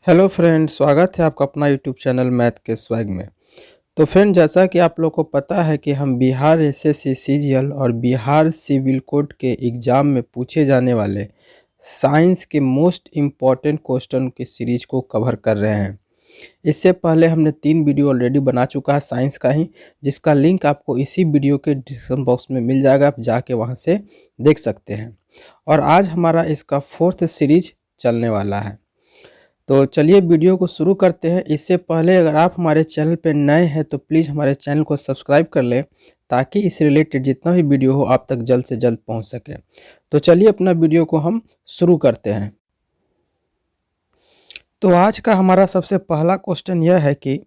Hello friend, स्वागत है आपका अपना यूट्यूब चैनल मैथ के स्वैग में। तो फ्रेंड, जैसा कि आप लोग को पता है कि हम बिहार एसएससी सीजीएल और बिहार सिविल कोड के एग्ज़ाम में पूछे जाने वाले साइंस के मोस्ट इम्पॉर्टेंट क्वेश्चन की सीरीज को कवर कर रहे हैं। इससे पहले हमने 3 वीडियो ऑलरेडी बना चुका है साइंस का ही, जिसका लिंक आपको इसी वीडियो के डिस्क्रिप्शन बॉक्स में मिल जाएगा, आप जाके वहाँ से देख सकते हैं। और आज हमारा इसका 4th सीरीज चलने वाला है। तो चलिए वीडियो को शुरू करते हैं। इससे पहले अगर आप हमारे चैनल पर नए हैं तो प्लीज़ हमारे चैनल को सब्सक्राइब कर लें, ताकि इससे रिलेटेड जितना भी वीडियो हो आप तक जल्द से जल्द पहुंच सके। तो चलिए अपना वीडियो को हम शुरू करते हैं। तो आज का हमारा सबसे पहला क्वेश्चन यह है कि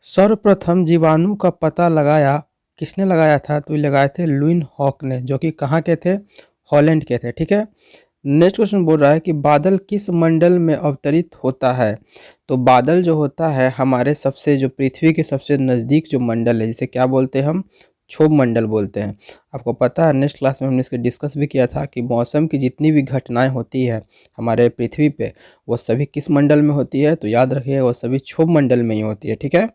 सर्वप्रथम जीवाणु का पता लगाया किसने लगाया था? तो ये लगाए थे लुईस हॉक ने, जो कि कहाँ के थे? हॉलैंड के थे। ठीक है। नेक्स्ट क्वेश्चन बोल रहा है कि बादल किस मंडल में अवतरित होता है? तो बादल जो होता है हमारे सबसे जो पृथ्वी के सबसे नज़दीक जो मंडल है, जिसे क्या बोलते हैं हम? क्षोभ मंडल बोलते हैं। आपको पता है नेक्स्ट क्लास में हमने इसके डिस्कस भी किया था कि मौसम की जितनी भी घटनाएं होती है हमारे पृथ्वी पे, वो सभी किस मंडल में होती है? तो याद रखिएगा, वो सभी क्षोभ मंडल में ही होती है। ठीक है।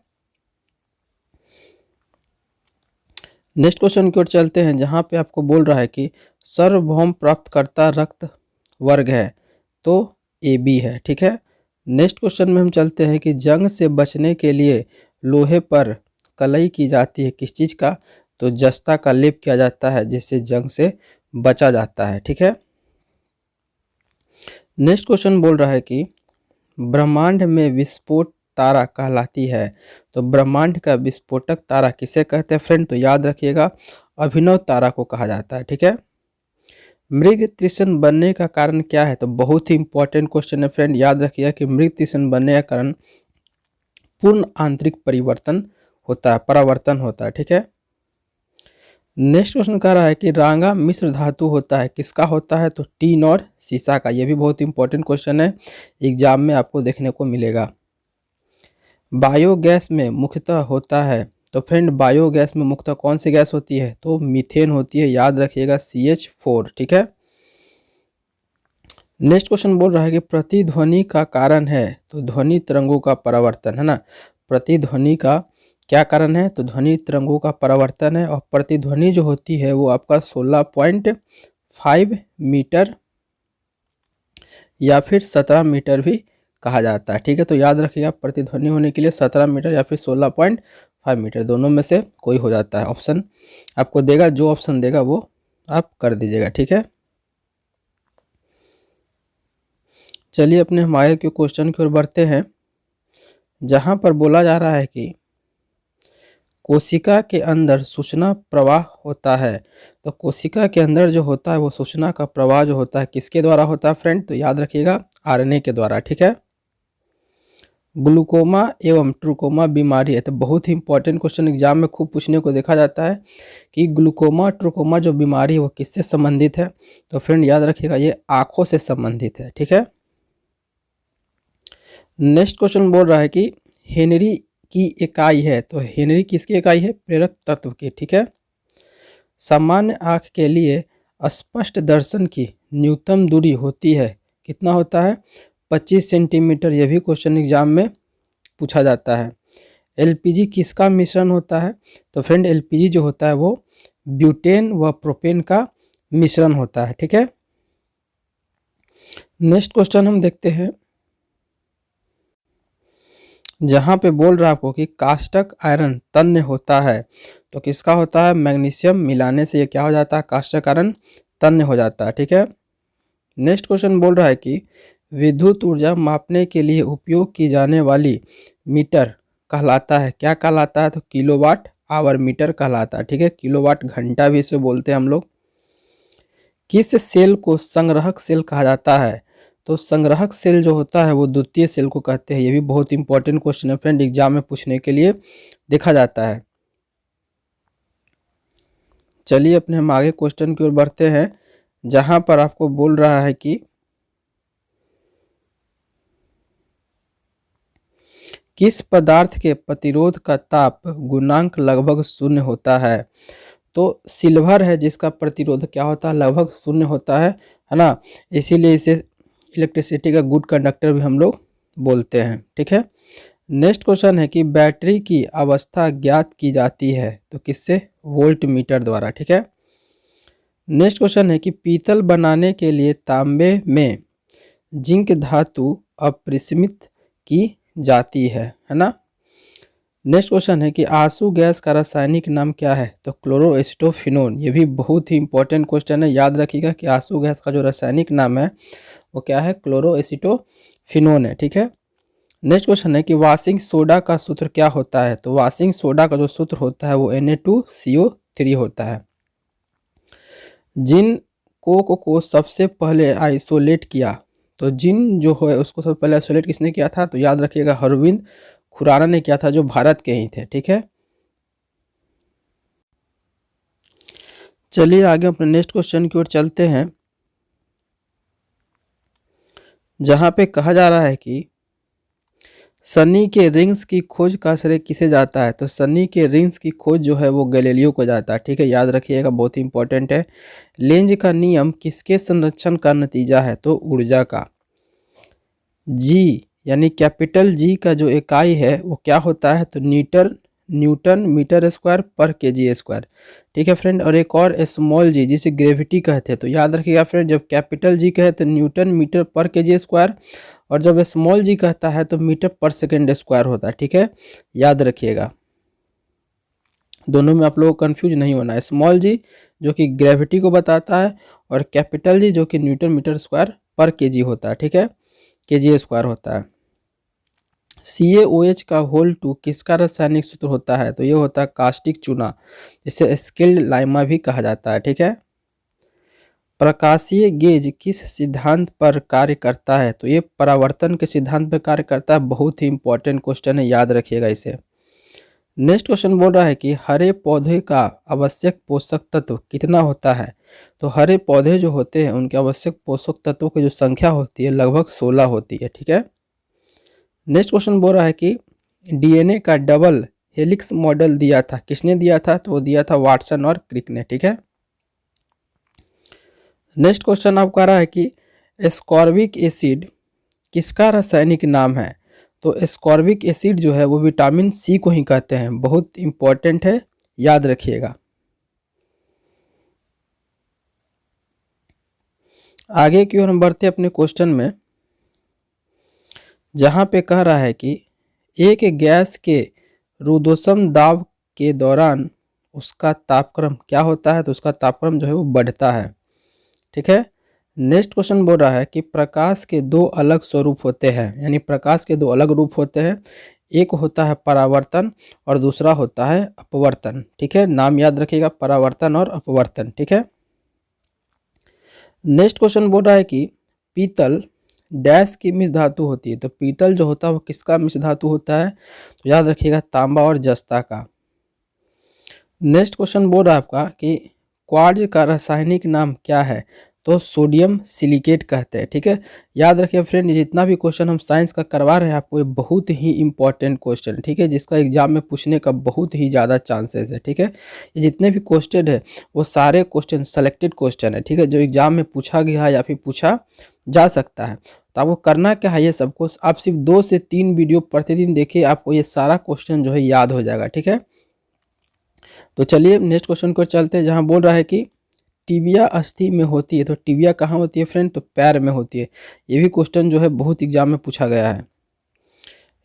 नेक्स्ट क्वेश्चन की ओर चलते हैं, जहाँ पे आपको बोल रहा है कि सार्वभौम प्राप्तकर्ता रक्त वर्ग है, तो AB है। ठीक है। नेक्स्ट क्वेश्चन में हम चलते हैं कि जंग से बचने के लिए लोहे पर कलई की जाती है किस चीज़ का? तो जस्ता का लेप किया जाता है, जिससे जंग से बचा जाता है। ठीक है। नेक्स्ट क्वेश्चन बोल रहा है कि ब्रह्मांड में विस्फोट तारा कहलाती है, तो ब्रह्मांड का विस्फोटक तारा किसे कहते हैं फ्रेंड? तो याद रखिएगा, अभिनव तारा को कहा जाता है। ठीक है। मृग तृष्ण बनने का कारण क्या है? तो बहुत ही इंपॉर्टेंट क्वेश्चन है फ्रेंड। याद रखिएगा कि मृग तृष्ण बनने का कारण पूर्ण आंतरिक परिवर्तन होता है, परावर्तन होता है। ठीक है। नेक्स्ट क्वेश्चन कह रहा है कि रांगा मिश्र धातु होता है, किसका होता है? तो टीन और सीसा का। यह भी बहुत इंपॉर्टेंट क्वेश्चन है, एग्जाम में आपको देखने को मिलेगा। बायोगैस में मुख्यतः होता है, तो फ्रेंड बायोगैस में मुख्यतः कौन सी गैस होती है? तो मीथेन होती है। याद रखिएगा CH4। ठीक है। नेक्स्ट क्वेश्चन बोल रहा है कि प्रतिध्वनि का कारण है, तो ध्वनि तरंगों का परावर्तन है ना। प्रतिध्वनि का क्या कारण है? तो ध्वनि तरंगों का परावर्तन है। और प्रतिध्वनि जो होती है वो आपका 16.5 मीटर या फिर 17 मीटर भी कहा जाता है। ठीक है। तो याद रखिएगा, प्रतिध्वनि होने के लिए 17 मीटर या फिर 16.5 मीटर, दोनों में से कोई हो जाता है। ऑप्शन आपको देगा, जो ऑप्शन देगा वो आप कर दीजिएगा। ठीक है। चलिए अपने हमारे के क्वेश्चन की ओर बढ़ते हैं, जहाँ पर बोला जा रहा है कि कोशिका के अंदर सूचना प्रवाह होता है, तो कोशिका के अंदर जो होता है वो सूचना का प्रवाह जो होता है किसके द्वारा होता है फ्रेंड? तो याद रखिएगा RNA के द्वारा। ठीक है। ग्लूकोमा एवं ट्रूकोमा बीमारी है, तो बहुत ही इंपॉर्टेंट क्वेश्चन एग्जाम में खूब पूछने को देखा जाता है कि ग्लूकोमा ट्रूकोमा जो बीमारी है वो किससे संबंधित है? तो फ्रेंड याद रखिएगा, ये आँखों से संबंधित है। ठीक है। नेक्स्ट क्वेश्चन बोल रहा है कि हेनरी की इकाई है, तो हेनरी किसकी इकाई है? प्रेरक तत्व की। ठीक है। सामान्य आँख के लिए स्पष्ट दर्शन की न्यूनतम दूरी होती है, कितना होता है? 25 सेंटीमीटर। यह भी क्वेश्चन एग्जाम में पूछा जाता है। LPG किसका मिश्रण होता है? तो फ्रेंड LPG जो होता है वो ब्यूटेन व प्रोपेन का मिश्रण होता है। ठीक है। नेक्स्ट क्वेश्चन हम देखते हैं, जहाँ पे बोल रहा है आपको कि काष्टक आयरन तन्य होता है, तो किसका होता है? मैग्नीशियम मिलाने से ये क्या हो जाता है? काष्टक आयरन तन्य हो जाता है। ठीक है। नेक्स्ट क्वेश्चन बोल रहा है कि विद्युत ऊर्जा मापने के लिए उपयोग की जाने वाली मीटर कहलाता है, क्या कहलाता है? तो किलोवाट आवर मीटर कहलाता है। ठीक है। किलोवाट घंटा भी इसे बोलते हैं हम लोग। किस सेल को संग्राहक सेल कहा जाता है? तो संग्राहक सेल जो होता है वो द्वितीय सेल को कहते हैं। ये भी बहुत इंपॉर्टेंट क्वेश्चन है फ्रेंड, एग्जाम में पूछने के लिए देखा जाता है। चलिए अपने हम आगे क्वेश्चन की ओर बढ़ते हैं, जहां पर आपको बोल रहा है कि किस पदार्थ के प्रतिरोध का ताप गुणांक लगभग 0 होता है? तो सिल्वर है, जिसका प्रतिरोध क्या होता है? लगभग 0 होता है ना। इसीलिए इसे इलेक्ट्रिसिटी का गुड कंडक्टर भी हम लोग बोलते हैं। ठीक है। नेक्स्ट क्वेश्चन है कि बैटरी की अवस्था ज्ञात की जाती है तो किससे? वोल्ट मीटर द्वारा। ठीक है। नेक्स्ट क्वेश्चन है कि पीतल बनाने के लिए तांबे में जिंक धातु अपरिमित की जाती है ना। नेक्स्ट क्वेश्चन है कि आंसू गैस का रासायनिक नाम क्या है? तो क्लोरोएसिटोफिनोन। ये भी बहुत ही इंपॉर्टेंट क्वेश्चन है, याद रखिएगा कि आंसू गैस का जो रासायनिक नाम है वो क्या है? क्लोरोएसिटोफिनोन है। ठीक है। नेक्स्ट क्वेश्चन है कि वाशिंग सोडा का सूत्र क्या होता है? तो वाशिंग सोडा का जो सूत्र होता है वो Na2CO3 होता है। जिन कोक को सबसे पहले आइसोलेट किया, तो जिन जो है उसको सबसे पहले आइसोलेट किसने किया था? तो याद रखिएगा अरविंद खुराना ने किया था, जो भारत के ही थे। ठीक है। चलिए आगे अपने नेक्स्ट क्वेश्चन की ओर चलते हैं, जहां पे कहा जा रहा है कि सनी के रिंग्स की खोज का श्रेय किसे जाता है? तो सनी के रिंग्स की खोज जो है वो गैलीलियो को जाता है। ठीक है, याद रखिएगा, बहुत ही इंपॉर्टेंट है। लेंज का नियम किसके संरक्षण का नतीजा है? तो ऊर्जा का। जी यानी कैपिटल जी का जो इकाई है वो क्या होता है? तो न्यूटन मीटर स्क्वायर पर केजी स्क्वायर। ठीक है फ्रेंड। और एक और स्मॉल जी जिसे ग्रेविटी कहते हैं, तो याद रखिएगा फ्रेंड, जब कैपिटल जी कहे तो न्यूटन मीटर पर केजी स्क्वायर, और जब स्मॉल जी कहता है तो मीटर पर सेकेंड स्क्वायर होता है। ठीक है, याद रखिएगा, दोनों में आप लोगों को कंफ्यूज नहीं होना है। स्मॉल जी जो कि ग्रेविटी को बताता है, और कैपिटल जी जो कि न्यूटन मीटर स्क्वायर पर केजी होता है। ठीक है, केजी स्क्वायर होता है। CaOH का होल 2 किसका रासायनिक सूत्र होता है? तो ये होता है कास्टिक चूना, जिसे स्किल्ड लाइमा भी कहा जाता है। ठीक है। प्रकाशीय गेज किस सिद्धांत पर कार्य करता है? तो ये परावर्तन के सिद्धांत पर कार्य करता है। बहुत ही इंपॉर्टेंट क्वेश्चन है, याद रखिएगा इसे। नेक्स्ट क्वेश्चन बोल रहा है कि हरे पौधे का आवश्यक पोषक तत्व कितना होता है? तो हरे पौधे जो होते हैं उनके आवश्यक पोषक तत्वों की जो संख्या होती है लगभग 16 होती है। ठीक है। नेक्स्ट क्वेश्चन बोल रहा है कि DNA का डबल हेलिक्स मॉडल दिया था, किसने दिया था? तो वो दिया था वाटसन और क्रिक ने। ठीक है। नेक्स्ट क्वेश्चन आपको आ रहा है कि एस्कॉर्बिक एसिड किसका रासायनिक नाम है? तो एस्कॉर्बिक एसिड जो है वो विटामिन C को ही कहते हैं। बहुत इंपॉर्टेंट है, याद रखिएगा। आगे की ओर हम बढ़ते अपने क्वेश्चन में, जहां पे कह रहा है कि एक गैस के रुद्धोष्म दाब के दौरान उसका तापक्रम क्या होता है? तो उसका तापक्रम जो है वो बढ़ता है। ठीक है। नेक्स्ट क्वेश्चन बोल रहा है कि प्रकाश के दो अलग स्वरूप होते हैं, यानी प्रकाश के दो अलग रूप होते हैं। एक होता है परावर्तन और दूसरा होता है अपवर्तन। ठीक है, नाम याद रखिएगा, परावर्तन और अपवर्तन। ठीक है। नेक्स्ट क्वेश्चन बोल रहा है कि पीतल डैश की मिश्र धातु होती है। तो पीतल जो होता है वो किसका मिश्र धातु होता है? तो याद रखिएगा तांबा और जस्ता का। नेक्स्ट क्वेश्चन बोल रहा है आपका कि क्वार्ट्ज का रासायनिक नाम क्या है? तो सोडियम सिलिकेट कहते हैं। ठीक है, याद रखिए फ्रेंड, जितना भी क्वेश्चन हम साइंस का करवा रहे हैं आपको, ये बहुत ही इंपॉर्टेंट क्वेश्चन है। ठीक है, जिसका एग्जाम में पूछने का बहुत ही ज़्यादा चांसेस है। ठीक है, ये जितने भी क्वेश्चन है वो सारे क्वेश्चन सेलेक्टेड क्वेश्चन है। ठीक है, जो एग्जाम में पूछा गया है या फिर पूछा जा सकता है। तो आपको करना क्या है, ये सबको आप सिर्फ 2 से 3 वीडियो प्रतिदिन देखिए, आपको ये सारा क्वेश्चन जो है याद हो जाएगा। ठीक है, तो चलिए नेक्स्ट क्वेश्चन को चलते हैं, जहां बोल रहा है कि टिबिया अस्थि में होती है। तो टिबिया कहाँ होती है फ्रेंड? तो पैर में होती है। ये भी क्वेश्चन जो है बहुत एग्जाम में पूछा गया है।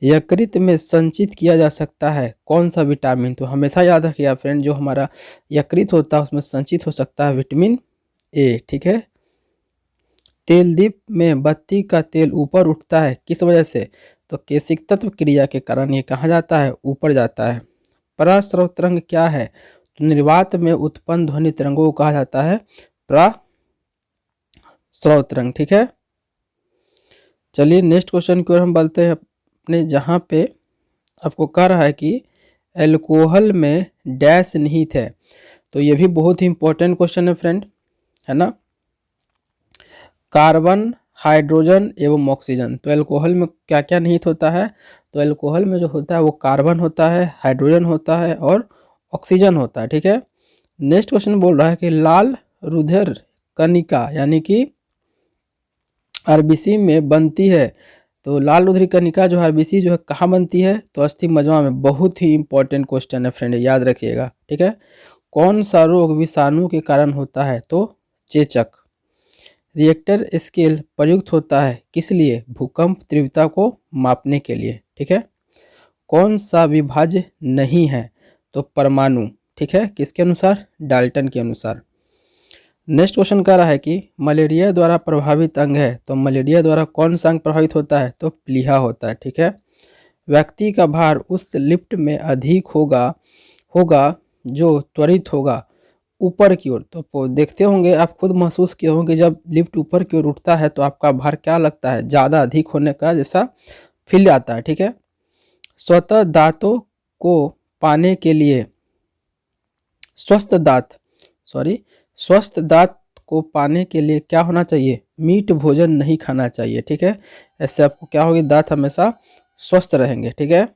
यकृत में संचित किया जा सकता है कौन सा विटामिन? तो हमेशा याद रखिएगा फ्रेंड, जो हमारा यकृत होता है उसमें संचित हो सकता है विटामिन A। ठीक है। तेल दीप में बत्ती का तेल ऊपर उठता है किस वजह से? तो केशिक तत्व क्रिया के कारण ये कहाँ जाता है? ऊपर जाता है। परास्रव तरंग क्या है? तो निर्वात में उत्पन्न ध्वनि तरंगों को कहा जाता है परास्रव तरंग। ठीक है। चलिए नेक्स्ट क्वेश्चन की ओर हम बढ़ते हैं अपने, जहाँ पे आपको कह रहा है कि एल्कोहल में डैश निहित है। तो ये भी बहुत ही इंपॉर्टेंट क्वेश्चन है फ्रेंड, है ना। कार्बन, हाइड्रोजन एवं ऑक्सीजन। तो एल्कोहल में क्या क्या निहित होता है? तो एल्कोहल में जो होता है वो कार्बन होता है, हाइड्रोजन होता है और ऑक्सीजन होता है। ठीक है। नेक्स्ट क्वेश्चन बोल रहा है कि लाल रुधिर कणिका यानी कि RBC में बनती है। तो लाल रुधिर कणिका जो आरबीसी जो है कहाँ बनती है, तो अस्थि मज्जा में। बहुत ही इंपॉर्टेंट क्वेश्चन है फ्रेंड, याद रखिएगा, ठीक है। कौन सा रोग विषाणु के कारण होता है, तो चेचक। रिएक्टर स्केल प्रयुक्त होता है किस लिए, भूकंप तीव्रता को मापने के लिए, ठीक है। कौन सा विभाज्य नहीं है, तो परमाणु, ठीक है, किसके अनुसार, डाल्टन के अनुसार। नेक्स्ट क्वेश्चन कह रहा है कि मलेरिया द्वारा प्रभावित अंग है, तो मलेरिया द्वारा कौन सा अंग प्रभावित होता है, तो प्लीहा होता है, ठीक है। व्यक्ति का भार उस लिफ्ट में अधिक होगा जो त्वरित होगा ऊपर की ओर। तो देखते होंगे, आप खुद महसूस किए होंगे, जब लिफ्ट ऊपर की ओर उठता है तो आपका भार क्या लगता है, ज़्यादा अधिक होने का जैसा फील आता है, ठीक है। स्वतः दांतों को पाने के लिए स्वस्थ दांत को पाने के लिए क्या होना चाहिए, मीठ भोजन नहीं खाना चाहिए, ठीक है। ऐसे आपको क्या होगी, दांत हमेशा स्वस्थ रहेंगे, ठीक है।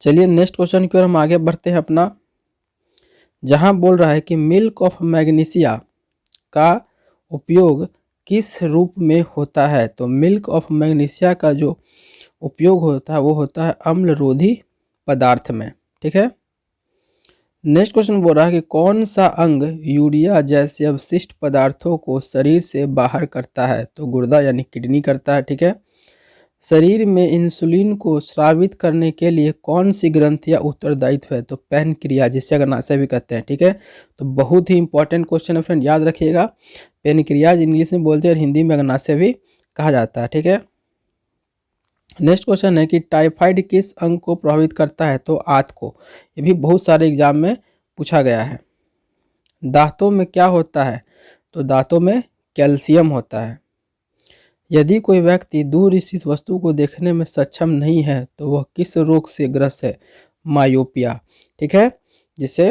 चलिए नेक्स्ट क्वेश्चन की ओर हम आगे बढ़ते हैं अपना, जहां बोल रहा है कि मिल्क ऑफ मैग्नीशिया का उपयोग किस रूप में होता है, तो मिल्क ऑफ मैग्नीशिया का जो उपयोग होता है वो होता है अम्लरोधी पदार्थ में, ठीक है। नेक्स्ट क्वेश्चन बोल रहा है कि कौन सा अंग यूरिया जैसे अवशिष्ट पदार्थों को शरीर से बाहर करता है, तो गुर्दा यानी किडनी करता है, ठीक है। शरीर में इंसुलिन को स्रावित करने के लिए कौन सी ग्रंथियां उत्तरदायित्व है, तो पैनक्रियाज, जिसे अग्नाशय भी कहते हैं, ठीक है। तो बहुत ही इंपॉर्टेंट क्वेश्चन है फ्रेंड, याद रखिएगा। पैनक्रियाज इंग्लिश में बोलते हैं और हिंदी में अग्नाशय भी कहा जाता है, ठीक है। नेक्स्ट क्वेश्चन है कि टाइफाइड किस अंग को प्रभावित करता है, तो आंत को। ये भी बहुत सारे एग्जाम में पूछा गया है। दांतों में क्या होता है, तो दांतों में कैल्शियम होता है। यदि कोई व्यक्ति दूर स्थित वस्तु को देखने में सक्षम नहीं है तो वह किस रोग से ग्रस्त है, मायोपिया, ठीक है। जिसे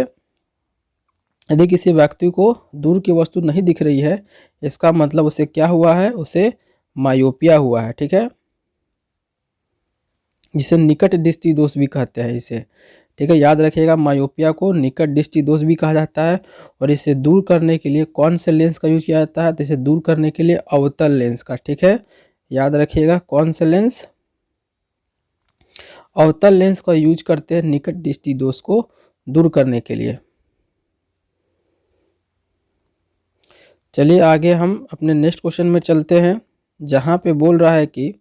यदि किसी व्यक्ति को दूर की वस्तु नहीं दिख रही है, इसका मतलब उसे क्या हुआ है, उसे मायोपिया हुआ है, ठीक है। जिसे निकट दृष्टि दोष भी कहते हैं इसे, ठीक है, याद रखिएगा। मायोपिया को निकट दृष्टि दोष भी कहा जाता है। और इसे दूर करने के लिए कौन से लेंस का यूज किया जाता है, तो इसे दूर करने के लिए अवतल लेंस का, ठीक है, याद रखिएगा। कौन से लेंस, अवतल लेंस का यूज करते हैं निकट दृष्टि दोष को दूर करने के लिए। चलिए आगे हम अपने नेक्स्ट क्वेश्चन में चलते हैं, जहाँ पे बोल रहा है कि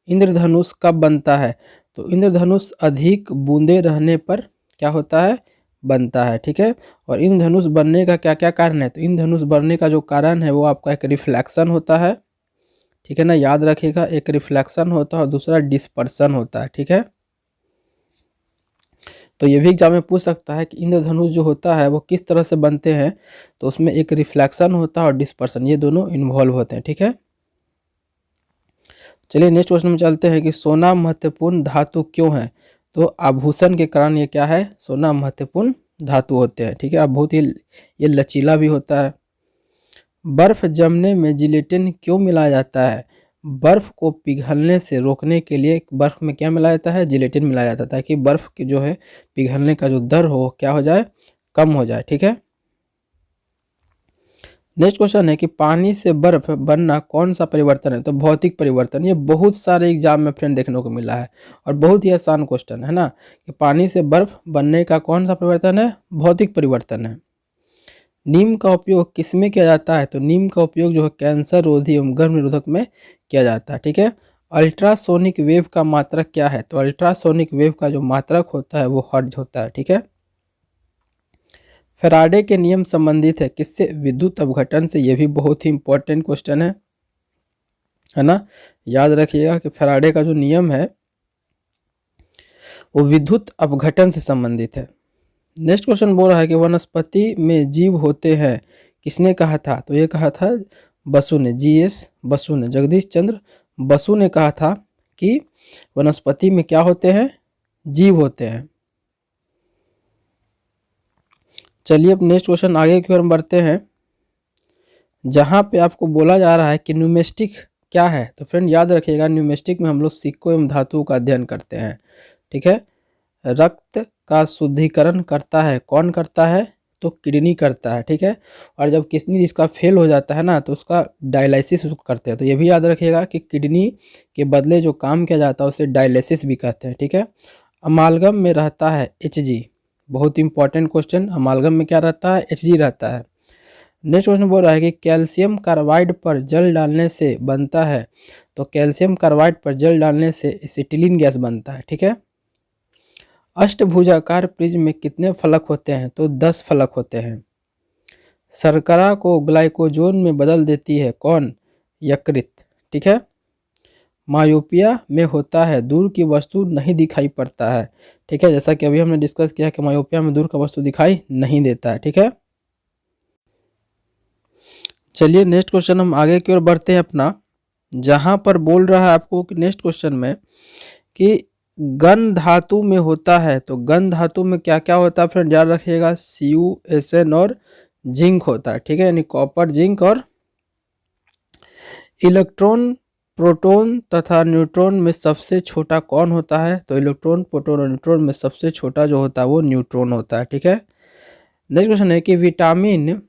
इंद्रधनुष कब बनता है, तो इंद्रधनुष अधिक बूंदे रहने पर क्या होता है, बनता है, ठीक है। और इंद्रधनुष बनने का क्या क्या कारण है, तो इंद्रधनुष बनने का जो कारण है वो आपका एक रिफ्लेक्शन होता है, ठीक है ना, याद रखिएगा। एक रिफ्लेक्शन होता है और दूसरा डिस्पर्सन होता है, ठीक है। तो ये भी एग्जाम में पूछ सकता है कि इंद्रधनुष जो होता है वो किस तरह से बनते हैं, तो उसमें एक रिफ्लेक्शन होता है और डिस्पर्सन, ये दोनों इन्वॉल्व होते हैं, ठीक है। चलिए नेक्स्ट क्वेश्चन में चलते हैं कि सोना महत्वपूर्ण धातु क्यों है, तो आभूषण के कारण ये क्या है, सोना महत्वपूर्ण धातु होते हैं, ठीक है। अब बहुत ही ये लचीला भी होता है। बर्फ जमने में जिलेटिन क्यों मिलाया जाता है, बर्फ को पिघलने से रोकने के लिए बर्फ में क्या मिलाया जाता है, जिलेटिन मिलाया जाता है, ताकि बर्फ की जो है पिघलने का जो दर हो क्या हो जाए, कम हो जाए, ठीक है। नेक्स्ट क्वेश्चन है कि पानी से बर्फ बनना कौन सा परिवर्तन है, तो भौतिक परिवर्तन। ये बहुत सारे एग्जाम में फ्रेंड देखने को मिला है और बहुत ही आसान क्वेश्चन है ना, कि पानी से बर्फ बनने का कौन सा परिवर्तन है, भौतिक परिवर्तन है। नीम का उपयोग किस में किया जाता है, तो नीम का उपयोग जो है कैंसर रोधी एवं गर्भ निरोधक में किया जाता है, ठीक है। अल्ट्रासोनिक वेव का मात्रक क्या है, तो अल्ट्रासोनिक वेव का जो मात्रक होता है वो हर्ट्ज होता है, ठीक है। फैराडे के नियम संबंधित है किससे, विद्युत अपघटन से। ये भी बहुत ही इंपॉर्टेंट क्वेश्चन है ना, याद रखिएगा कि फैराडे का जो नियम है वो विद्युत अपघटन से संबंधित है। नेक्स्ट क्वेश्चन बोल रहा है कि वनस्पति में जीव होते हैं, किसने कहा था, तो ये कहा था बसु ने, जीएस बसु ने, जगदीश चंद्र बसु ने कहा था कि वनस्पति में क्या होते हैं, जीव होते हैं। चलिए अब नेक्स्ट क्वेश्चन आगे की ओर हम बढ़ते हैं, जहाँ पे आपको बोला जा रहा है कि न्यूमेस्टिक क्या है, तो फ्रेंड याद रखिएगा न्यूमेस्टिक में हम लोग सिक्कों एवं धातुओं का अध्ययन करते हैं, ठीक है। रक्त का शुद्धिकरण करता है, कौन करता है, तो किडनी करता है, ठीक है। और जब किडनी इसका फेल हो जाता है ना तो उसका डायलिसिस उसको करते हैं। तो ये भी याद रखिएगा कि किडनी के बदले जो काम किया जाता है उसे डायलिसिस भी कहते हैं, ठीक है। अमालगम में रहता है Hg, बहुत इंपॉर्टेंट क्वेश्चन, अमालगम में क्या रहता है, Hg रहता है। नेक्स्ट क्वेश्चन बोल रहा है कि कैल्शियम कार्बाइड पर जल डालने से बनता है, तो कैल्शियम कार्बाइड पर जल डालने से एसिटिलीन गैस बनता है, ठीक है। अष्टभुजाकार प्रिज्म में कितने फलक होते हैं, तो 10 फलक होते हैं। शर्करा को ग्लाइकोजोन में बदल देती है कौन, यकृत, ठीक है। मायोपिया में होता है दूर की वस्तु नहीं दिखाई पड़ता है, ठीक है, जैसा कि अभी हमने डिस्कस किया कि मायोपिया में दूर का वस्तु दिखाई नहीं देता है, ठीक है। चलिए नेक्स्ट क्वेश्चन हम आगे की ओर बढ़ते हैं अपना, जहां पर बोल रहा है आपको कि नेक्स्ट क्वेश्चन में कि गन धातु में होता है, तो गन धातु में क्या क्या होता है फ्रेंड, याद रखिएगा CuSN और जिंक होता है, ठीक है, यानी कॉपर, जिंक और इलेक्ट्रॉन, प्रोटॉन तथा न्यूट्रॉन में सबसे छोटा कौन होता है, तो इलेक्ट्रॉन, प्रोटॉन और न्यूट्रॉन में सबसे छोटा जो होता है वो न्यूट्रॉन होता है, ठीक है। नेक्स्ट क्वेश्चन है कि विटामिन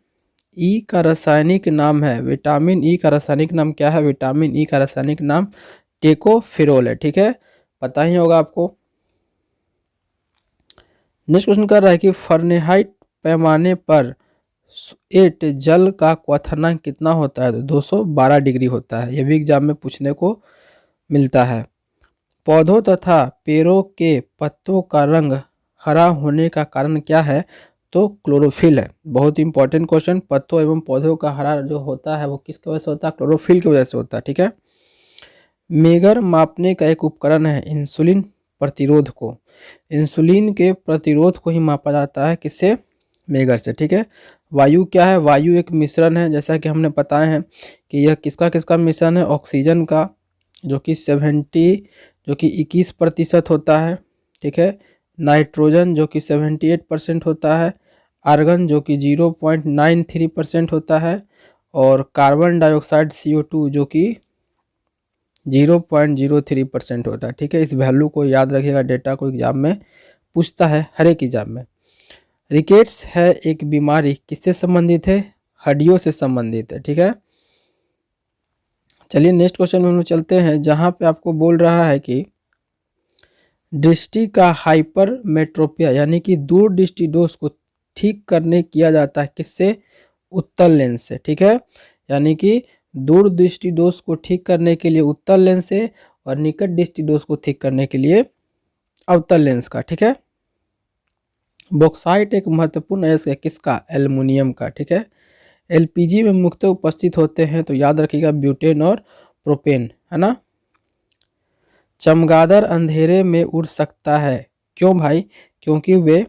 ई का रासायनिक नाम है, विटामिन ई का रासायनिक नाम क्या है, विटामिन ई का रासायनिक नाम टेकोफेरोल है, ठीक है, पता ही होगा आपको। नेक्स्ट क्वेश्चन कर रहा है कि फahrenheit पैमाने पर 8 जल का क्वथनांक कितना होता है, तो 212 डिग्री होता है, यह भी एग्जाम में पूछने को मिलता है। पौधों तथा पेड़ों के पत्तों का रंग हरा होने का कारण क्या है, तो क्लोरोफिल है, बहुत इंपॉर्टेंट क्वेश्चन। पत्तों एवं पौधों का हरा जो होता है वो किसकी वजह से होता है, क्लोरोफिल की वजह से होता है, ठीक है। मेगर मापने का एक उपकरण है इंसुलिन प्रतिरोध को, इंसुलिन के प्रतिरोध को ही मापा जाता है किससे, मेगर से, ठीक है। वायु क्या है, वायु एक मिश्रण है, जैसा कि हमने बताए हैं कि यह किसका किसका मिश्रण है, ऑक्सीजन का जो कि 21% होता है, ठीक है, नाइट्रोजन जो कि 78% होता है, आर्गन जो कि 0.93% होता है, और कार्बन डाइऑक्साइड CO2 जो कि 0.03% होता है, ठीक है। इस वैल्यू को याद रखिएगा, डेटा को एग्जाम में पूछता है, हर एक एग्जाम में। रिकेट्स है एक बीमारी, किससे संबंधित है, हड्डियों से संबंधित है, ठीक है। चलिए नेक्स्ट क्वेश्चन में हम चलते हैं, जहां पे आपको बोल रहा है कि दृष्टि का हाइपरमेट्रोपिया यानी कि दूर दृष्टि दोष को ठीक करने किया जाता है किससे, उत्तल लेंस से, ठीक है, यानी कि दूर दृष्टि दोष को ठीक करने के लिए उत्तल लेंस से और निकट दृष्टि दोष को ठीक करने के लिए अवतल लेंस का, ठीक है। बॉक्साइट एक महत्वपूर्ण अयस्क है किसका, एल्युमिनियम का, ठीक है। LPG में मुख्यतः उपस्थित होते हैं, तो याद रखिएगा ब्यूटेन और प्रोपेन, है ना। चमगादड़ अंधेरे में उड़ सकता है, क्यों भाई, क्योंकि वे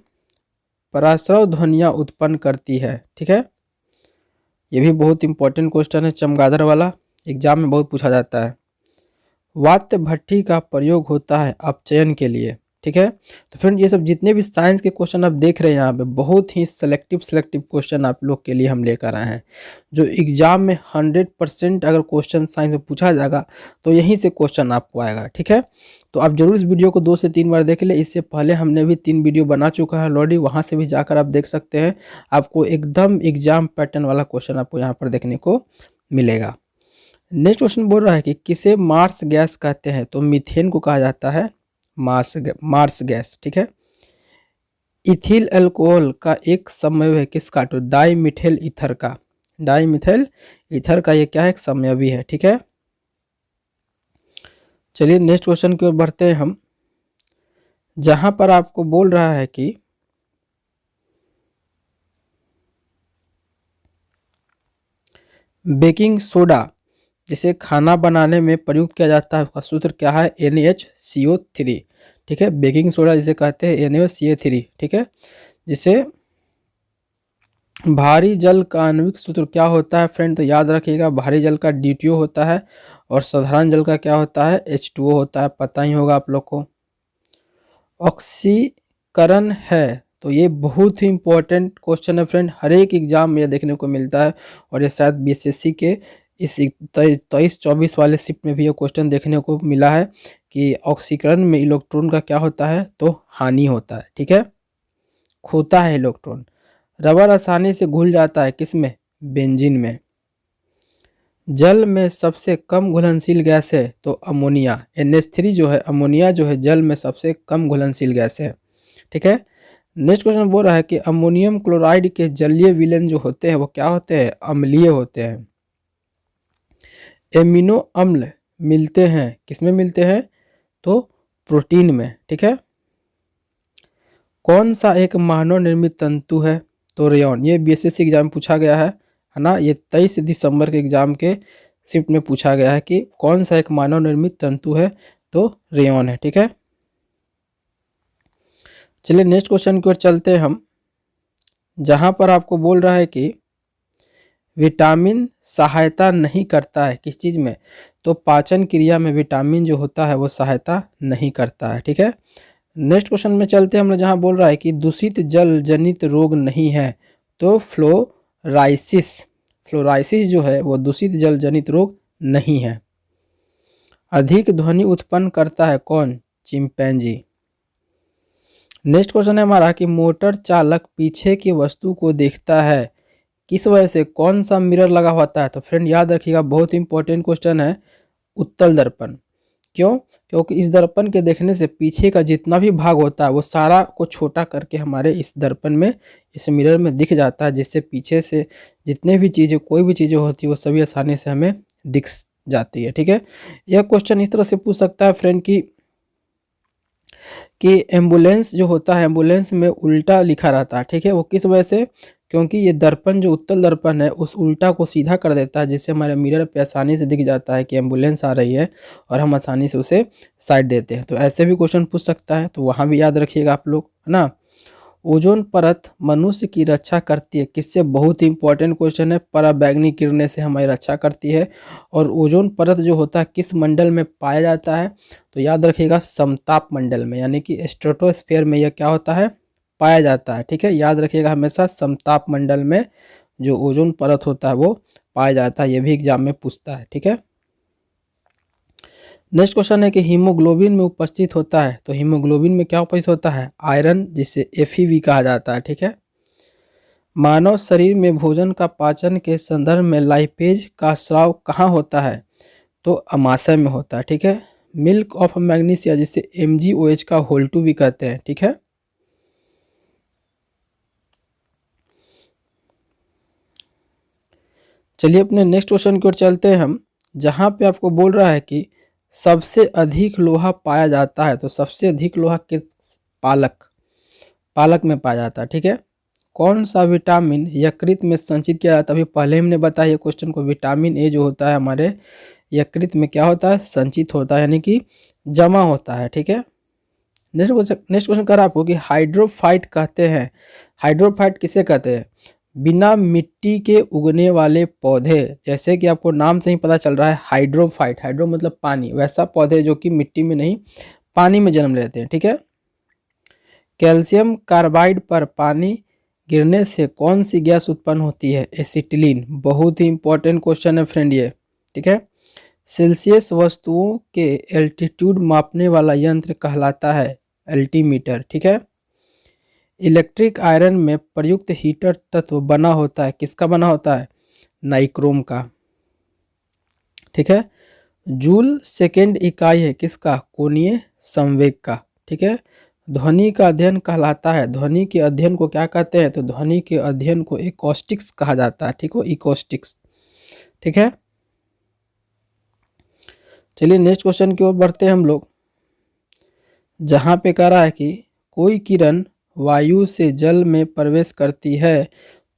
पराश्रव ध्वनियाँ उत्पन्न करती है, ठीक है। ये भी बहुत इंपॉर्टेंट क्वेश्चन है, चमगादड़ वाला एग्जाम में बहुत पूछा जाता है। वात्य भट्ठी का प्रयोग होता है अपचयन के लिए, ठीक है। तो फ्रेंड ये सब जितने भी साइंस के क्वेश्चन आप देख रहे हैं यहाँ पे बहुत ही सेलेक्टिव क्वेश्चन आप लोग के लिए हम लेकर आए हैं, जो एग्जाम में 100% अगर क्वेश्चन साइंस में पूछा जाएगा तो यहीं से क्वेश्चन आपको आएगा, ठीक है। तो आप जरूर इस वीडियो को 2 से 3 बार देख ले, इससे पहले हमने भी 3 वीडियो बना चुका है ऑलरेडी, वहाँ से भी जाकर आप देख सकते हैं, आपको एकदम एग्जाम पैटर्न वाला क्वेश्चन आपको यहाँ पर देखने को मिलेगा। नेक्स्ट क्वेश्चन बोल रहा है कि किसे मार्स गैस कहते हैं, तो मीथेन को कहा जाता है मार्स गैस, ठीक है। इथिल अल्कोहल का एक समयव है किसका, तो डाइमिथाइल ईथर का, डाइमिथाइल ईथर का ये क्या है, एक समयवी है, ठीक है। चलिए नेक्स्ट क्वेश्चन की ओर बढ़ते हैं हम, जहां पर आपको बोल रहा है कि बेकिंग सोडा जिसे खाना बनाने में प्रयुक्त किया जाता है उसका सूत्र क्या है, NaCO3, ठीक है। बेकिंग सोडा जिसे कहते हैं NaCO3, ठीक है। जिसे भारी जल का आणविक सूत्र क्या होता है फ्रेंड, तो याद रखिएगा भारी जल का D2O होता है और साधारण जल का क्या होता है, H2O होता है, पता ही होगा आप लोग को। ऑक्सीकरण है, तो ये बहुत ही इंपॉर्टेंट क्वेश्चन है फ्रेंड, हर एक एग्जाम में ये देखने को मिलता है, और ये शायद BSSC के इस 23-24 वाले शिफ्ट में भी ये क्वेश्चन देखने को मिला है कि ऑक्सीकरण में इलेक्ट्रॉन का क्या होता है, तो हानि होता है, ठीक है, खोता है इलेक्ट्रॉन। रबर आसानी से घुल जाता है किसमें? बेंजीन में। जल में सबसे कम घुलनशील गैस है तो अमोनिया, NH3 जो है, अमोनिया जो है जल में सबसे कम घुलनशील गैस है। ठीक है। नेक्स्ट क्वेश्चन बोल रहा है कि अमोनियम क्लोराइड के जलीय विलयन जो होते हैं वो क्या होते हैं? अम्लीय होते हैं। एमिनो अम्ल मिलते हैं किसमें मिलते हैं? तो प्रोटीन में। ठीक है। कौन सा एक मानव निर्मित तंतु है? तो रेयॉन। ये बीएसएससी एग्जाम में पूछा गया है ना। ये 23 दिसंबर के एग्जाम के शिफ्ट में पूछा गया है कि कौन सा एक मानव निर्मित तंतु है? तो रेयॉन है। ठीक है। चलिए नेक्स्ट क्वेश्चन की ओर चलते हैं हम, जहां पर आपको बोल रहा है कि विटामिन सहायता नहीं करता है किस चीज़ में? तो पाचन क्रिया में विटामिन जो होता है वो सहायता नहीं करता है। ठीक है। नेक्स्ट क्वेश्चन में चलते हैं हम, जहाँ बोल रहा है कि दूषित जल जनित रोग नहीं है तो फ्लोराइसिस, फ्लोराइसिस जो है वो दूषित जल जनित रोग नहीं है। अधिक ध्वनि उत्पन्न करता है कौन? चिंपैंजी। नेक्स्ट क्वेश्चन है हमारा कि मोटर चालक पीछे की वस्तु को देखता है किस वजह से? कौन सा मिरर लगा होता है? तो फ्रेंड याद रखिएगा, बहुत इंपॉर्टेंट क्वेश्चन है, उत्तल दर्पण। क्यों? क्योंकि इस दर्पण के देखने से पीछे का जितना भी भाग होता है वो सारा को छोटा करके हमारे इस दर्पण में, इस मिरर में दिख जाता है, जिससे पीछे से जितने भी चीज़ें, कोई भी चीज़ें होती है वो सभी आसानी से हमें दिख जाती है। ठीक है। यह क्वेश्चन इस तरह से पूछ सकता है फ्रेंड कि एम्बुलेंस जो होता है, एम्बुलेंस में उल्टा लिखा रहता है। ठीक है। वो किस वजह से? क्योंकि ये दर्पण जो उत्तल दर्पण है उस उल्टा को सीधा कर देता है, जिससे हमारे मिरर पे आसानी से दिख जाता है कि एम्बुलेंस आ रही है और हम आसानी से उसे साइड देते हैं। तो ऐसे भी क्वेश्चन पूछ सकता है, तो वहाँ भी याद रखिएगा आप लोग, है ना। ओजोन परत मनुष्य की रक्षा करती है किससे? बहुत ही इंपॉर्टेंट क्वेश्चन है। पराबैंगनी किरणें से हमारी रक्षा करती है। और ओजोन परत जो होता है किस मंडल में पाया जाता है? तो याद रखिएगा, समताप मंडल में, यानी कि स्ट्रेटोस्फीयर में यह क्या होता है? पाया जाता है। ठीक है। याद रखिएगा हमेशा, समताप मंडल में जो ओजोन परत होता है वो पाया जाता है। ये भी एग्जाम में पूछता है। ठीक है। नेक्स्ट क्वेश्चन है कि हीमोग्लोबिन में उपस्थित होता है, तो हीमोग्लोबिन में क्या उपस्थित होता है? आयरन, जिसे FeV कहा जाता है। ठीक है। मानव शरीर में भोजन का पाचन के संदर्भ में लाइपेज का स्राव कहाँ होता है? तो अमाशय में होता है। ठीक है। मिल्क ऑफ मैग्नीशिया, जिसे MgOH का होल 2 भी कहते हैं। ठीक है। चलिए अपने नेक्स्ट क्वेश्चन की ओर चलते हैं हम, जहाँ पे आपको बोल रहा है कि सबसे अधिक लोहा पाया जाता है, तो सबसे अधिक लोहा किस? पालक, पालक में पाया जाता है। ठीक है। कौन सा विटामिन यकृत में संचित किया जाता है? अभी पहले हमने बताया क्वेश्चन को, विटामिन ए जो होता है हमारे यकृत में क्या होता है? संचित होता है, यानी कि जमा होता है। ठीक है। नेक्स्ट क्वेश्चन कर आपको कि हाइड्रोफाइट कहते हैं, हाइड्रोफाइट किसे कहते हैं? बिना मिट्टी के उगने वाले पौधे, जैसे कि आपको नाम से ही पता चल रहा है हाइड्रोफाइट, हाइड्रो मतलब पानी, वैसा पौधे जो कि मिट्टी में नहीं पानी में जन्म लेते हैं। ठीक है। कैल्शियम कार्बाइड पर पानी गिरने से कौन सी गैस उत्पन्न होती है? एसिटिलीन। बहुत ही इंपॉर्टेंट क्वेश्चन है फ्रेंड ये। ठीक है। सेल्सियस वस्तुओं के एल्टीट्यूड मापने वाला यंत्र कहलाता है एल्टीमीटर। ठीक है। इलेक्ट्रिक आयरन में प्रयुक्त हीटर तत्व बना होता है, किसका बना होता है? नाइक्रोम का। ठीक है। जूल सेकेंड इकाई है किसका? कोणीय संवेग का। ठीक है। ध्वनि का अध्ययन कहलाता है, ध्वनि के अध्ययन को क्या कहते हैं? तो ध्वनि के अध्ययन को एकॉस्टिक्स कहा जाता है। ठीक हो, इकोस्टिक्स। ठीक है। चलिए नेक्स्ट क्वेश्चन की ओर बढ़ते हैं हम लोग, जहाँ पे कह रहा है कि कोई किरण वायु से जल में प्रवेश करती है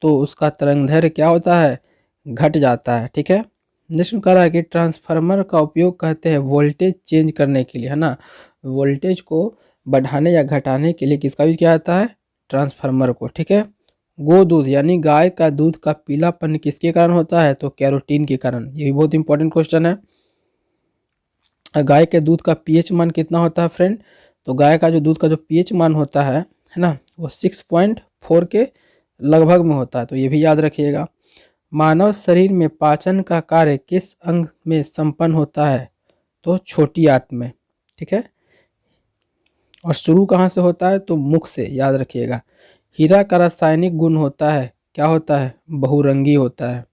तो उसका तरंगदैर्घ्य क्या होता है? घट जाता है। ठीक है। नेक्स्ट कह रहा है कि ट्रांसफार्मर का उपयोग कहते हैं वोल्टेज चेंज करने के लिए, है ना। वोल्टेज को बढ़ाने या घटाने के लिए किसका यूज किया जाता है? ट्रांसफार्मर को। ठीक है। गो दूध यानी गाय का दूध का पीलापन किसके कारण होता है? तो कैरोटीन के कारण। ये भी बहुत इंपॉर्टेंट क्वेश्चन है। गाय के दूध का पीएच मान कितना होता है फ्रेंड? तो गाय का जो दूध का जो पीएच मान होता है ना, वो 6.4 के लगभग में होता है। तो ये भी याद रखिएगा। मानव शरीर में पाचन का कार्य किस अंग में संपन्न होता है? तो छोटी आंत में। ठीक है। और शुरू कहाँ से होता है? तो मुख से, याद रखिएगा। हीरा का रासायनिक गुण होता है, क्या होता है, बहुरंगी होता है।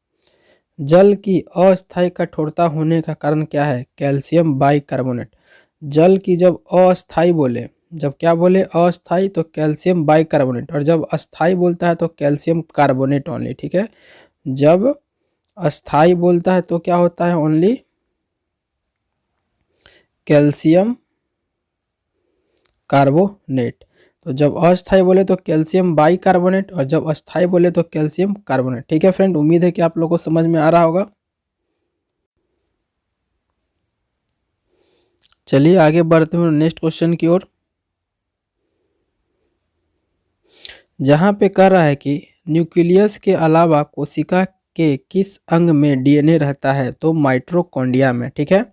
जल की अस्थायी कठोरता होने का कारण क्या है, कैल्शियम बाइकार्बोनेट। जल की जब अस्थायी बोले, जब क्या बोले अस्थायी, तो कैल्शियम बाइकार्बोनेट, और जब अस्थायी बोलता है तो कैल्शियम कार्बोनेट ओनली। ठीक है, जब अस्थायी बोलता है तो क्या होता है, ओनली कैल्शियम कार्बोनेट। तो जब अस्थायी बोले तो कैल्शियम बाइकार्बोनेट, और जब अस्थायी बोले तो कैल्शियम कार्बोनेट। ठीक है फ्रेंड, उम्मीद है कि आप लोगों को समझ में आ रहा होगा। चलिए आगे बढ़ते हैं नेक्स्ट क्वेश्चन की ओर, जहां पे कह रहा है कि न्यूक्लियस के अलावा कोशिका के किस अंग में डीएनए रहता है, तो माइटोकॉन्ड्रिया में। ठीक है,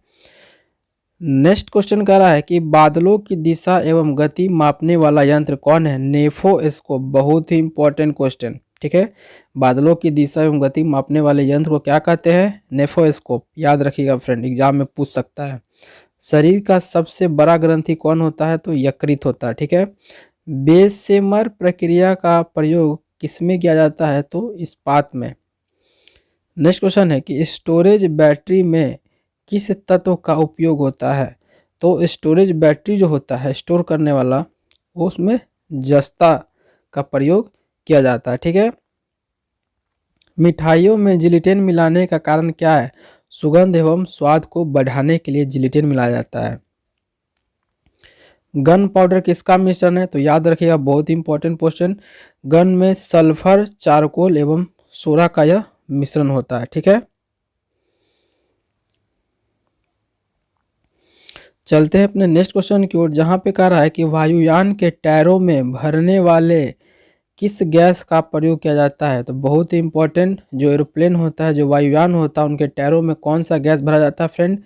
नेक्स्ट क्वेश्चन कह रहा है कि बादलों की दिशा एवं गति मापने वाला यंत्र कौन है, नेफोस्कोप। बहुत ही इंपॉर्टेंट क्वेश्चन। ठीक है, बादलों की दिशा एवं गति मापने वाले यंत्र को क्या कहते हैं, नेफोस्कोप। याद रखिएगा फ्रेंड, एग्जाम में पूछ सकता है। शरीर का सबसे बड़ा ग्रंथि कौन होता है, तो यकृत होता है। ठीक है, बेसेमर प्रक्रिया का प्रयोग किसमें किया जाता है, तो इस्पात में। नेक्स्ट क्वेश्चन है कि स्टोरेज बैटरी में किस तत्व का उपयोग होता है, तो स्टोरेज बैटरी जो होता है स्टोर करने वाला, उसमें जस्ता का प्रयोग किया जाता है। ठीक है, मिठाइयों में जिलेटिन मिलाने का कारण क्या है, सुगंध एवं स्वाद को बढ़ाने के लिए जिलेटिन मिलाया जाता है। गन पाउडर किसका मिश्रण है, तो याद रखिएगा, बहुत ही इंपॉर्टेंट क्वेश्चन। गन में सल्फर, चारकोल एवं सोडा का यह मिश्रण होता है। ठीक है, चलते हैं अपने नेक्स्ट क्वेश्चन की ओर, जहां पे कह रहा है कि वायुयान के टायरों में भरने वाले किस गैस का प्रयोग किया जाता है, तो बहुत ही इंपॉर्टेंट, जो एरोप्लेन होता है, जो वायुयान होता है, उनके टायरों में कौन सा गैस भरा जाता है फ्रेंड,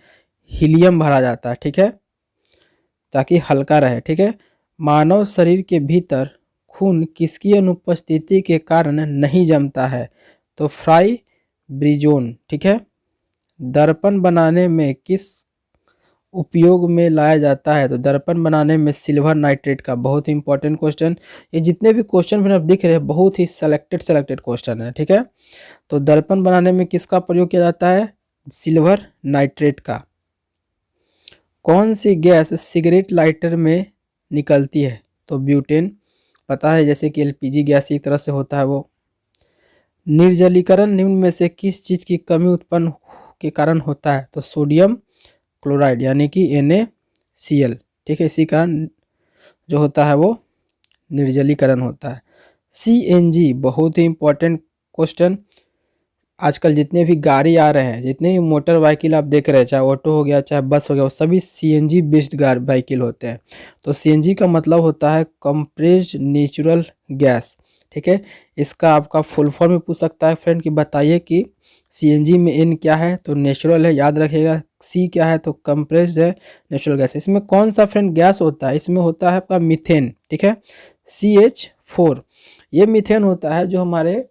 हीलियम भरा जाता है। ठीक है, ताकि हल्का रहे। ठीक है, मानव शरीर के भीतर खून किसकी अनुपस्थिति के कारण नहीं जमता है, तो फ्राई ब्रिजोन। ठीक है, दर्पण बनाने में किस उपयोग में लाया जाता है, तो दर्पण बनाने में सिल्वर नाइट्रेट का। बहुत ही इंपॉर्टेंट क्वेश्चन, ये जितने भी क्वेश्चन फिर आप दिख रहे हैं बहुत ही सेलेक्टेड क्वेश्चन है। ठीक है, तो दर्पण बनाने में किसका प्रयोग किया जाता है, सिल्वर नाइट्रेट का। कौन सी गैस सिगरेट लाइटर में निकलती है, तो ब्यूटेन। पता है, जैसे कि एलपीजी गैस एक तरह से होता है वो। निर्जलीकरण निम्न में से किस चीज़ की कमी उत्पन्न के कारण होता है, तो सोडियम क्लोराइड यानी कि NaCl। ठीक है, इसी कारण जो होता है वो निर्जलीकरण होता है। CNG बहुत ही इंपॉर्टेंट क्वेश्चन। आजकल जितने भी गाड़ी आ रहे हैं, जितने भी मोटर व्हीकल आप देख रहे हैं, चाहे ऑटो हो गया चाहे बस हो गया, वो सभी CNG बेस्ड व्हीकल होते हैं। तो CNG का मतलब होता है कंप्रेस्ड नेचुरल गैस। ठीक है, इसका आपका फुल फॉर्म में पूछ सकता है फ्रेंड कि बताइए कि CNG में N क्या है, तो नेचुरल है, याद रखिएगा। C क्या है, तो कंप्रेस्ड है, नेचुरल गैस। इसमें कौन सा फ्रेंड गैस होता है, इसमें होता है आपका मीथेन। ठीक है, CH4। ये मीथेन होता है जो हमारे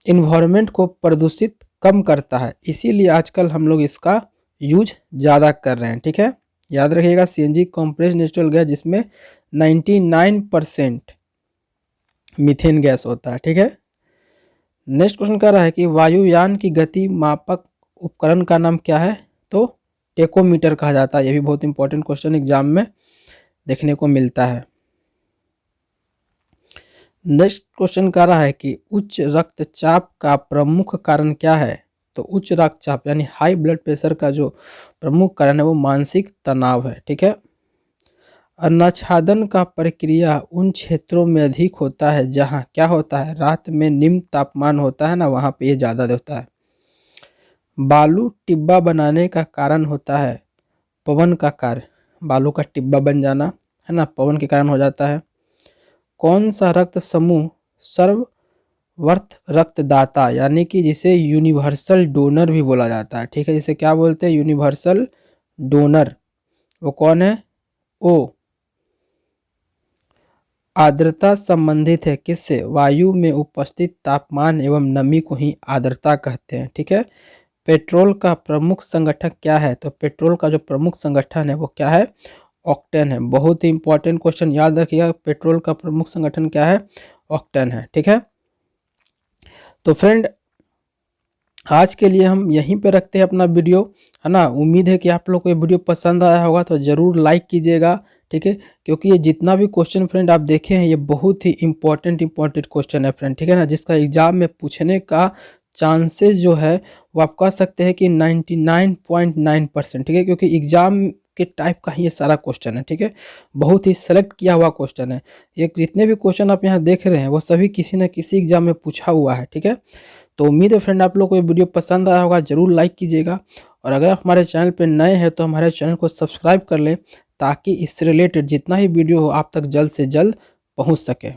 इन्वायरमेंट को प्रदूषित कम करता है, इसीलिए आजकल हम लोग इसका यूज ज़्यादा कर रहे हैं। ठीक है, याद रखिएगा CNG कंप्रेस्ड नेचुरल गैस, जिसमें 99% मीथेन गैस होता है। ठीक है, नेक्स्ट क्वेश्चन कह रहा है कि वायुयान की गति मापक उपकरण का नाम क्या है, तो टेकोमीटर कहा जाता है। यह भी बहुत इंपॉर्टेंट क्वेश्चन एग्जाम में देखने को मिलता है। नेक्स्ट क्वेश्चन कह रहा है कि उच्च रक्तचाप का प्रमुख कारण क्या है, तो उच्च रक्तचाप यानी हाई ब्लड प्रेशर का जो प्रमुख कारण है वो मानसिक तनाव है। ठीक है, अन्नछादन का प्रक्रिया उन क्षेत्रों में अधिक होता है जहां क्या होता है, रात में निम्न तापमान होता है ना, वहां पे ये ज़्यादा होता है। बालू टिब्बा बनाने का कारण होता है पवन का कार्य, बालू का टिब्बा बन जाना है ना, पवन के कारण हो जाता है। कौन सा रक्त समूह सर्ववर्त रक्तदाता यानी कि जिसे यूनिवर्सल डोनर भी बोला जाता है। ठीक है, जिसे क्या बोलते हैं, यूनिवर्सल डोनर। वो कौन है, ओ आर्द्रता संबंधित है किससे, वायु में उपस्थित तापमान एवं नमी को ही आर्द्रता कहते हैं। ठीक है, पेट्रोल का प्रमुख संगठन क्या है, तो पेट्रोल का जो प्रमुख संगठन है वो क्या है, ऑक्टेन है। बहुत ही इंपॉर्टेंट क्वेश्चन, याद रखिएगा पेट्रोल का प्रमुख संगठन क्या है, ऑक्टेन है। ठीक है, तो फ्रेंड आज के लिए हम यहीं पे रखते हैं अपना वीडियो, है ना। उम्मीद है कि आप लोग को ये वीडियो पसंद आया होगा, तो ज़रूर लाइक कीजिएगा। ठीक है, क्योंकि ये जितना भी क्वेश्चन फ्रेंड आप देखे हैं ये बहुत ही इंपॉर्टेंट क्वेश्चन है फ्रेंड। ठीक है ना, जिसका एग्जाम में पूछने का चांसेस जो है वो आप कह सकते हैं कि 99.9%। ठीक है, क्योंकि एग्जाम के टाइप का ही ये सारा क्वेश्चन है। ठीक है, बहुत ही सेलेक्ट किया हुआ क्वेश्चन है। ये जितने भी क्वेश्चन आप यहाँ देख रहे हैं वो सभी किसी न किसी एग्जाम में पूछा हुआ है। ठीक है, तो उम्मीद है फ्रेंड आप लोग को ये वीडियो पसंद आया होगा, ज़रूर लाइक कीजिएगा। और अगर आप हमारे चैनल पे नए हैं तो हमारे चैनल को सब्सक्राइब कर लें, ताकि इससे रिलेटेड जितना ही वीडियो हो आप तक जल्द से जल्द पहुंच सके।